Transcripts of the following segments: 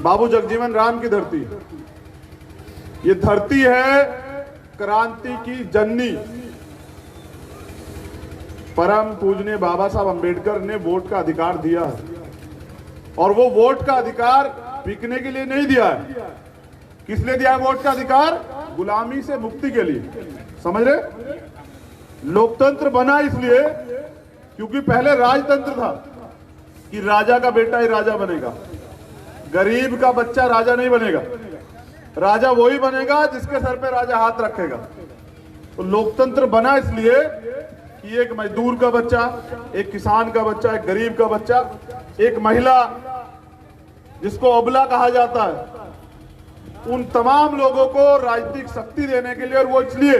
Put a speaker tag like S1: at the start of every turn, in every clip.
S1: बाबू जगजीवन राम की धरती। ये धरती है क्रांति की जननी। परम पूजनीय बाबा साहब अंबेडकर ने वोट का अधिकार दिया है, और वो वोट का अधिकार बिकने के लिए नहीं दिया है। किस लिए दिया है वोट का अधिकार? गुलामी से मुक्ति के लिए। समझ रहे? लोकतंत्र बना इसलिए क्योंकि पहले राजतंत्र था कि राजा का बेटा ही राजा बनेगा, गरीब का बच्चा राजा नहीं बनेगा। राजा वही बनेगा जिसके सर पे राजा हाथ रखेगा। तो लोकतंत्र बना इसलिए कि एक मजदूर का बच्चा, एक किसान का बच्चा, एक गरीब का बच्चा, एक महिला जिसको अबला कहा जाता है, उन तमाम लोगों को राजनीतिक शक्ति देने के लिए, और वो इसलिए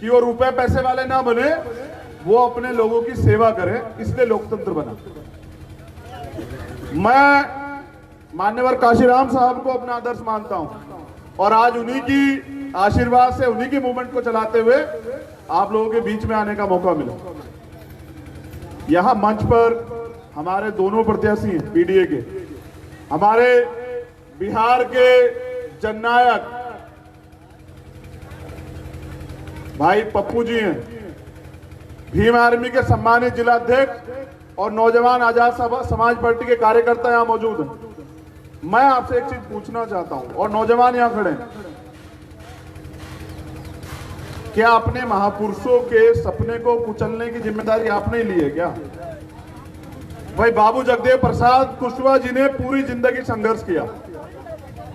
S1: कि वो रुपए पैसे वाले ना बने, वो अपने लोगों की सेवा करें, इसलिए लोकतंत्र बना। मैं मान्यवर काशीराम साहब को अपना आदर्श मानता हूं, और आज उन्हीं की आशीर्वाद से, उन्हीं की मूवमेंट को चलाते हुए आप लोगों के बीच में आने का मौका मिला। यहां मंच पर हमारे दोनों प्रत्याशी हैं पीडीए के, हमारे बिहार के जननायक भाई पप्पू जी हैं, भीम आर्मी के सम्मानित जिला अध्यक्ष और नौजवान आजाद समाज पार्टी के कार्यकर्ता यहां मौजूद हैं। मैं आपसे एक चीज पूछना चाहता हूं, और नौजवान यहां खड़े हैं, क्या अपने महापुरुषों के सपने को कुचलने की जिम्मेदारी आपने ली है क्या? भाई बाबू जगदेव प्रसाद कुशवाहा जी ने पूरी जिंदगी संघर्ष किया,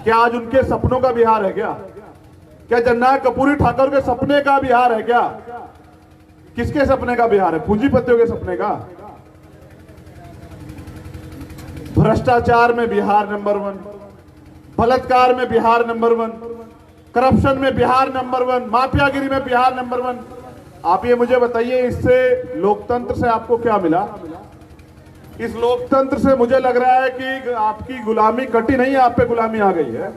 S1: क्या आज उनके सपनों का बिहार है क्या? क्या जननायक कर्पूरी ठाकुर के सपने का बिहार है क्या? किसके सपने का बिहार है? पूंजीपतियों के सपने का? भ्रष्टाचार में बिहार नंबर 1, बलात्कार में बिहार नंबर 1, करप्शन में बिहार नंबर 1, माफियागिरी में बिहार नंबर 1। आप ये मुझे बताइए, इससे लोकतंत्र से आपको क्या मिला? इस लोकतंत्र से मुझे लग रहा है कि आपकी गुलामी कटी नहीं है, आप पे गुलामी आ गई है।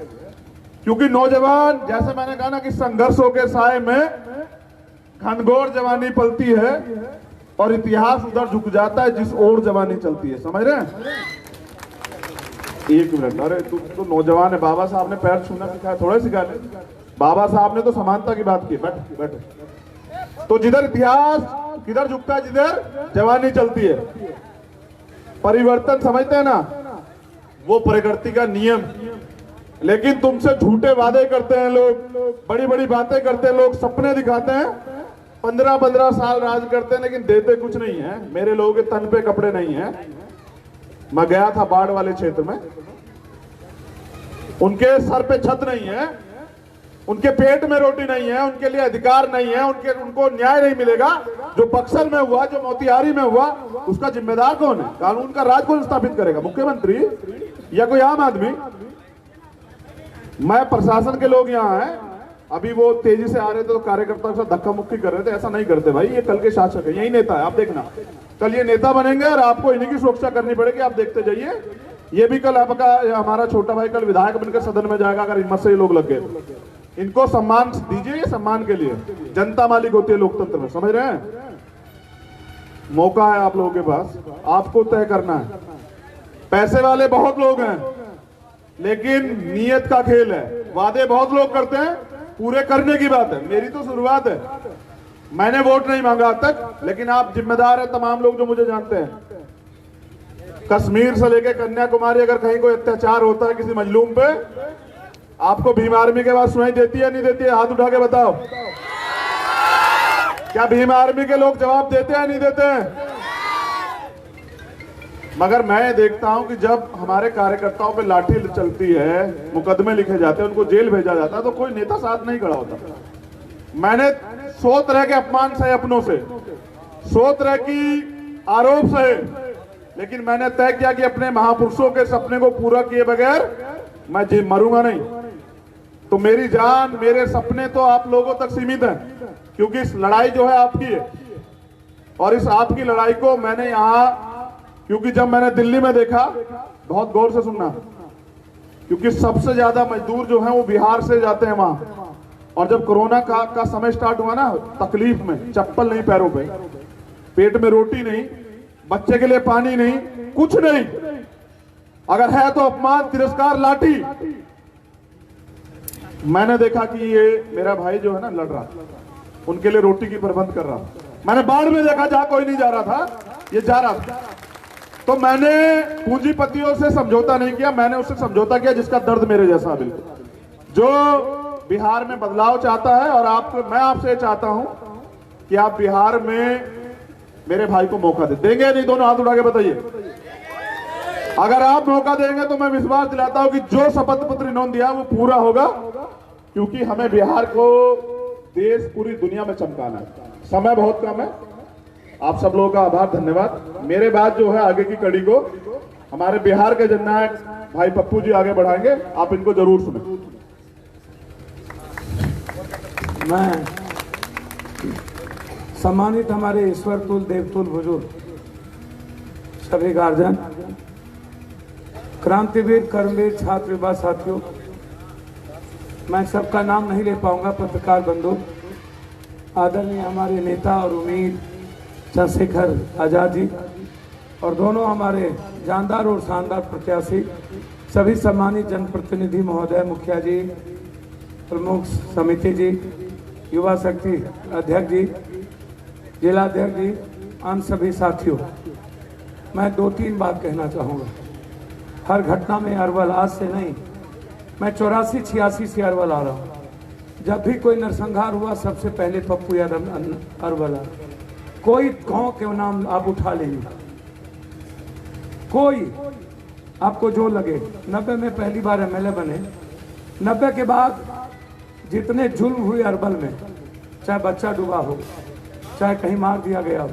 S1: क्योंकि नौजवान, जैसे मैंने कहा ना कि संघर्षों के साए में घनघोर जवानी पलती है, और इतिहास उधर झुक जाता है जिस ओर जवानी चलती है। समझ रहे हैं? एक मिनट, अरे तू नौजवान है, बाबा साहब ने पैर छूना सिखाया, थोड़े सिखा ले। बाबा साहब ने तो समानता की बात की। बैठ बैठ। तो जिधर इतिहास किधर झुकता है? जिधर जवानी चलती है। परिवर्तन समझते हैं ना, वो प्रकृति का नियम। लेकिन तुमसे झूठे वादे करते हैं लोग, बड़ी बड़ी बातें करते हैं लोग, सपने दिखाते हैं, 15-15 साल राज करते हैं, लेकिन देते कुछ नहीं है। मेरे लोगों के तन पे कपड़े नहीं है। मैं गया था बाढ़ वाले क्षेत्र में, उनके सर पे छत नहीं है, उनके पेट में रोटी नहीं है, उनके लिए अधिकार नहीं है, उनको न्याय नहीं मिलेगा। जो बक्सर में हुआ, जो मोतिहारी में हुआ, उसका जिम्मेदार कौन है? कानून का राज कौन स्थापित करेगा? मुख्यमंत्री या कोई आम आदमी? मैं प्रशासन के लोग यहाँ हैं, अभी वो तेजी से आ रहे थे तो कार्यकर्ताओं के साथ धक्का मुक्की कर रहे थे। ऐसा नहीं करते भाई, ये कल के शासक है, यही नेता है। आप देखना, कल ये नेता बनेंगे और आपको इन्हीं की सुरक्षा करनी पड़ेगी। आप देखते जाइए, ये भी कल आपका, हमारा छोटा भाई कल विधायक बनकर सदन में जाएगा अगर हिम्मत से ये लोग लग गए। इनको सम्मान दीजिए, ये सम्मान के लिए। जनता मालिक होती है लोकतंत्र में, समझ रहे हैं? मौका है आप लोगों के पास, आपको तय करना है। पैसे वाले बहुत लोग हैं, लेकिन नीयत का खेल है। वादे बहुत लोग करते हैं, पूरे करने की बात है। मेरी तो शुरुआत है, मैंने वोट नहीं मांगा अब तक, लेकिन आप जिम्मेदार हैं, तमाम लोग जो मुझे जानते हैं। कश्मीर से लेकर कन्याकुमारी, अगर कहीं कोई अत्याचार होता है किसी मजलूम पे, आपको भीम आर्मी के बाद सुनाई देती है नहीं देती है? हाथ उठा के बताओ। क्या भीम आर्मी के लोग जवाब देते हैं नहीं देते हैं? मगर मैं देखता हूं कि जब हमारे कार्यकर्ताओं पे लाठी चलती है, मुकदमे लिखे जाते हैं, उनको जेल भेजा जाता है, तो कोई नेता साथ नहीं खड़ा होता। मैंने 100 तरह के अपमान सहे अपनों से, 100 तरह की आरोप सहे, लेकिन मैंने तय किया कि अपने महापुरुषों के सपने को पूरा किए बगैर मैं जी मरूंगा नहीं। तो मेरी जान, मेरे सपने तो आप लोगों तक सीमित हैं, क्योंकि इस लड़ाई जो है आपकी है। और इस आपकी लड़ाई को मैंने यहाँ, क्योंकि जब मैंने दिल्ली में देखा, बहुत गौर से सुनना, क्योंकि सबसे ज्यादा मजदूर जो हैं वो बिहार से जाते हैं वहां। और जब कोरोना का समय स्टार्ट हुआ ना, तकलीफ में, चप्पल नहीं पैरों पे, पेट में रोटी नहीं, बच्चे के लिए पानी नहीं, कुछ नहीं, अगर है तो अपमान, तिरस्कार, लाठी। मैंने देखा कि ये मेरा भाई जो है ना लड़ रहा, उनके लिए रोटी की प्रबंध कर रहा। मैंने बाढ़ में देखा जहां कोई नहीं जा रहा था, ये जा रहा था। तो मैंने पूंजीपतियों से समझौता नहीं किया, मैंने उससे समझौता किया जिसका दर्द मेरे जैसा, बिल्कुल, जो बिहार में बदलाव चाहता है। और मैं आपसे चाहता हूं कि आप बिहार में मेरे भाई को मौका देंगे या नहीं? दोनों हाथ उठा के बताइए। अगर आप मौका देंगे तो मैं विश्वास दिलाता हूं कि जो शपथ पत्र इन्होंने दिया वो पूरा होगा, क्योंकि हमें बिहार को देश पूरी दुनिया में चमकाना है। समय बहुत कम है। आप सब लोगों का आभार, धन्यवाद। मेरे बाद जो है आगे की कड़ी को हमारे बिहार के जननायक भाई पप्पू जी आगे बढ़ाएंगे, आप इनको जरूर सुने।
S2: मैं सम्मानित हमारे ईश्वर तुल देवतुल बुजुर्ग सभी गार्जियन, क्रांतिवीर, कर्मवीर, छात्र युवा साथियों, मैं सबका नाम नहीं ले पाऊंगा। पत्रकार बंधु, आदरणीय हमारे नेता और उम्मीद चंद्रशेखर आजाद जी, और दोनों हमारे जानदार और शानदार प्रत्याशी, सभी सम्मानित जनप्रतिनिधि महोदय, मुखिया जी, प्रमुख समिति जी, युवा शक्ति अध्यक्ष जी, जिलाध्यक्ष जी, अन्य सभी साथियों, मैं 2-3 बात कहना चाहूँगा। हर घटना में अरवल, आज से नहीं, मैं 84-86 से अरवल आ रहा हूँ। जब भी कोई नरसंहार हुआ सबसे पहले पप्पू यादव अरवल आ। कोई गांव के नाम आप उठा लीजिए, कोई आपको जो लगे। 90 में पहली बार एमएलए बने। 90 के बाद जितने जुल्म हुए अरवल में, चाहे बच्चा डूबा हो, चाहे कहीं मार दिया गया हो,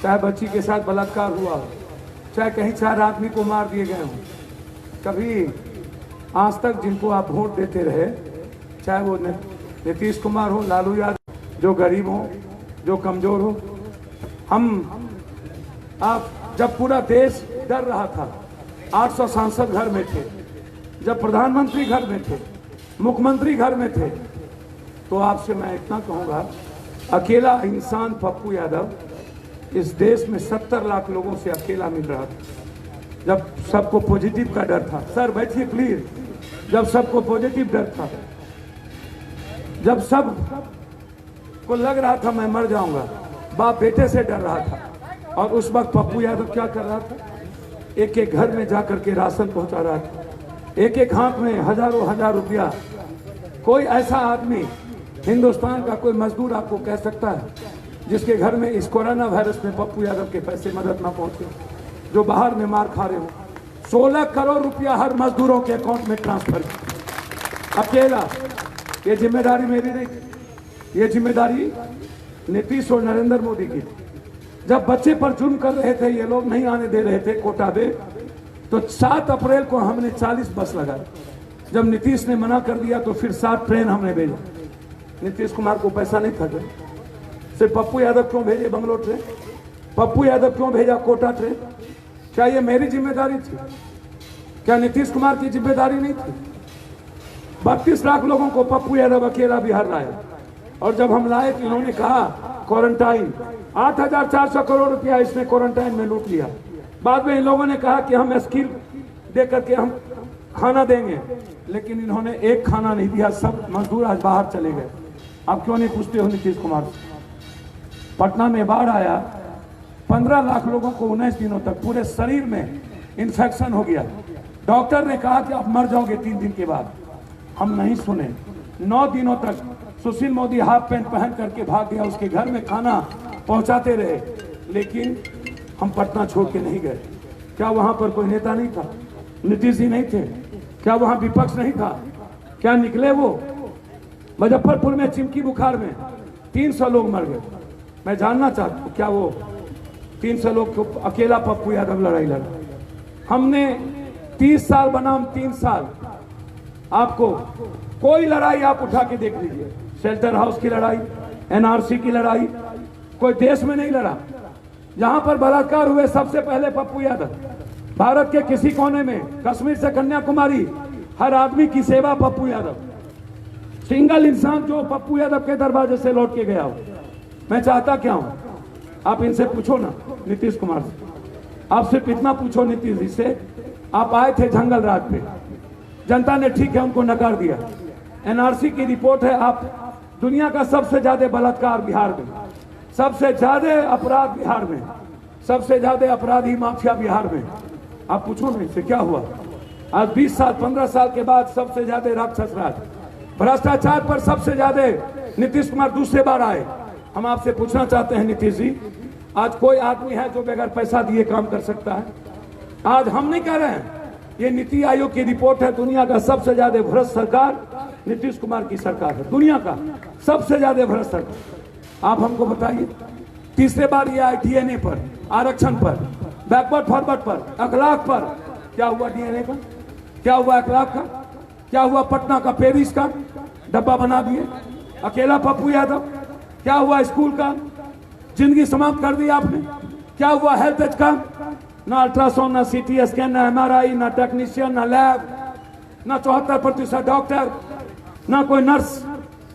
S2: चाहे बच्ची के साथ बलात्कार हुआ हो, चाहे कहीं 4 आदमी को मार दिए गए हों, कभी आज तक जिनको आप वोट देते रहे, चाहे वो नीतीश कुमार हो, लालू यादव, जो गरीब हो, जो कमजोर हो, आप जब पूरा देश डर रहा था, 800 सांसद घर में थे, जब प्रधानमंत्री घर में थे, मुख्यमंत्री घर में थे, तो आपसे मैं इतना कहूँगा, अकेला इंसान पप्पू यादव इस देश में 70 लाख लोगों से अकेला मिल रहा था। जब सबको पॉजिटिव का डर था, सर बैठिए प्लीज, जब सबको पॉजिटिव डर था, जब सब को लग रहा था मैं मर जाऊंगा, बाप बेटे से डर रहा था। और उस वक्त पप्पू यादव क्या कर रहा था? एक एक घर में जाकर के राशन पहुंचा रहा था, एक एक हाथ में हजारों हजार रुपया। कोई ऐसा आदमी हिंदुस्तान का, कोई मजदूर आपको कह सकता है जिसके घर में इस कोरोना वायरस में पप्पू यादव के पैसे मदद ना पहुंचे, जो बाहर में मार खा रहे हो? 16 करोड़ रुपया हर मजदूरों के अकाउंट में ट्रांसफर किया, अकेला। ये जिम्मेदारी मेरी नहीं, ये जिम्मेदारी नीतीश और नरेंद्र मोदी की। जब बच्चे पर जुर्म कर रहे थे, ये लोग नहीं आने दे रहे थे कोटा दे, तो 7 अप्रैल को हमने 40 बस लगाए। जब नीतीश ने मना कर दिया तो फिर 7 ट्रेन हमने भेजा। नीतीश कुमार को पैसा नहीं था, सिर्फ पप्पू यादव क्यों भेजे बंगलोर ट्रेन? पप्पू यादव क्यों भेजा कोटा ट्रेन? क्या ये मेरी जिम्मेदारी थी? क्या नीतीश कुमार की जिम्मेदारी नहीं थी? 32 लाख लोगों को पप्पू यादव अकेला बिहार लाया। और जब हम लाए तो इन्होंने कहा क्वारंटाइन, 8,400 करोड़ रुपया इसने क्वारंटाइन में लूट लिया। बाद में इन लोगों ने कहा कि हम स्किल दे करके हम खाना देंगे, लेकिन इन्होंने एक खाना नहीं दिया। सब मजदूर आज बाहर चले गए। आप क्यों नहीं पूछते हो नीतीश कुमार से? पटना में बाढ़ आया, 15 लाख लोगों को 19 दिनों तक पूरे शरीर में इंफेक्शन हो गया। डॉक्टर ने कहा कि आप मर जाओगे 3 दिन के बाद। हम नहीं सुने। 9 दिनों तक सुशील मोदी हाफ पैंट पहन करके भाग गया, उसके घर में खाना पहुंचाते रहे, लेकिन हम पटना छोड़ के नहीं गए। क्या वहां पर कोई नेता नहीं था? नीतीश जी नहीं थे? क्या वहां विपक्ष नहीं था? क्या निकले वो? मुजफ्फरपुर में चिमकी बुखार में 300 लोग मर गए। मैं जानना चाहता हूँ, क्या वो 300 लोग को अकेला पप्पू यादव लड़ाई लड़ा? हमने 30 साल बनाम 3 साल, आपको कोई लड़ाई आप उठा के देख लीजिए, शेल्टर हाउस की लड़ाई, एनआरसी की लड़ाई, कोई देश में नहीं लड़ा। जहां पर बलात्कार हुए सबसे पहले पप्पू यादव। भारत के किसी कोने में, कश्मीर से कन्याकुमारी, हर आदमी की सेवा पप्पू यादव। सिंगल इंसान जो पप्पू यादव के दरवाजे से लौट के गया हो। मैं चाहता क्या हूं? आप इनसे पूछो ना, नीतीश कुमार से। आप सिर्फ इतना पूछो नीतीश जी से आप आए थे जंगल राज पे, जनता ने ठीक है उनको नकार दिया। एनआरसी की रिपोर्ट है, आप दुनिया का सबसे ज्यादा बलात्कार बिहार में, सबसे ज्यादा अपराध बिहार में, सबसे ज्यादा अपराधी माफिया बिहार में। आप पूछो नहीं से क्या हुआ। आज 20 साल 15 साल के बाद सबसे ज्यादा राक्षस राज, भ्रष्टाचार पर सबसे ज्यादा नीतीश कुमार दूसरे बार आए। हम आपसे पूछना चाहते हैं नीतीश जी, आज कोई आदमी है जो बगैर पैसा दिए काम कर सकता है? आज हम नहीं कह रहे हैं, ये नीति आयोग की रिपोर्ट है, दुनिया का सबसे ज्यादा भ्रष्ट सरकार नीतीश कुमार की सरकार है, दुनिया का सबसे ज्यादा भ्रष्ट सरकार। आप हमको बताइए, तीसरे बार ये आए डीएनए पर, आरक्षण पर, बैकवर्ड फॉरवर्ड पर, अखलाक पर। क्या हुआ डीएनए का? क्या हुआ अखलाक का? क्या हुआ पटना का पेरिस का डब्बा बना दिए अकेला पप्पू यादव? क्या हुआ स्कूल का? जिंदगी समाप्त कर दी आपने। क्या हुआ हेल्थ का? ना अल्ट्रासाउंड, ना सीटी स्कैन, ना एमआरआई, ना टेक्नीशियन, ना लैब, ना 74% डॉक्टर, ना कोई नर्स,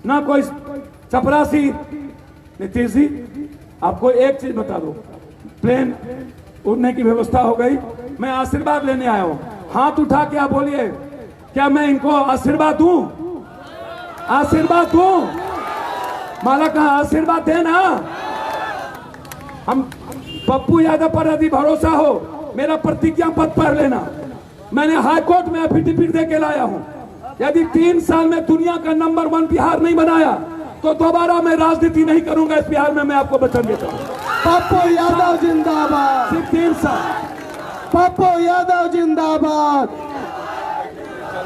S2: ना कोई चपरासी। नीतीश जी आपको एक चीज बता दो, प्लेन उड़ने की व्यवस्था हो गई, मैं आशीर्वाद लेने आया हूं। हाथ उठा के आप बोलिए, क्या मैं इनको आशीर्वाद दूं? आशीर्वाद दूं? माला कहा आशीर्वाद देना। हम पप्पू यादव पर यदि भरोसा हो, मेरा प्रतिज्ञा पत्र पढ़ लेना। मैंने हाई कोर्ट में एफिडेविट दे के लाया हूं। यदि 3 साल में दुनिया का नंबर 1 बिहार नहीं बनाया तो दोबारा मैं राजनीति नहीं करूंगा इस बिहार में, मैं आपको वचन देता हूं।
S3: पप्पू यादव जिंदाबाद।
S2: सिर्फ 3 साल।
S3: पप्पू यादव जिंदाबाद।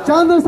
S3: चंद्रशेखर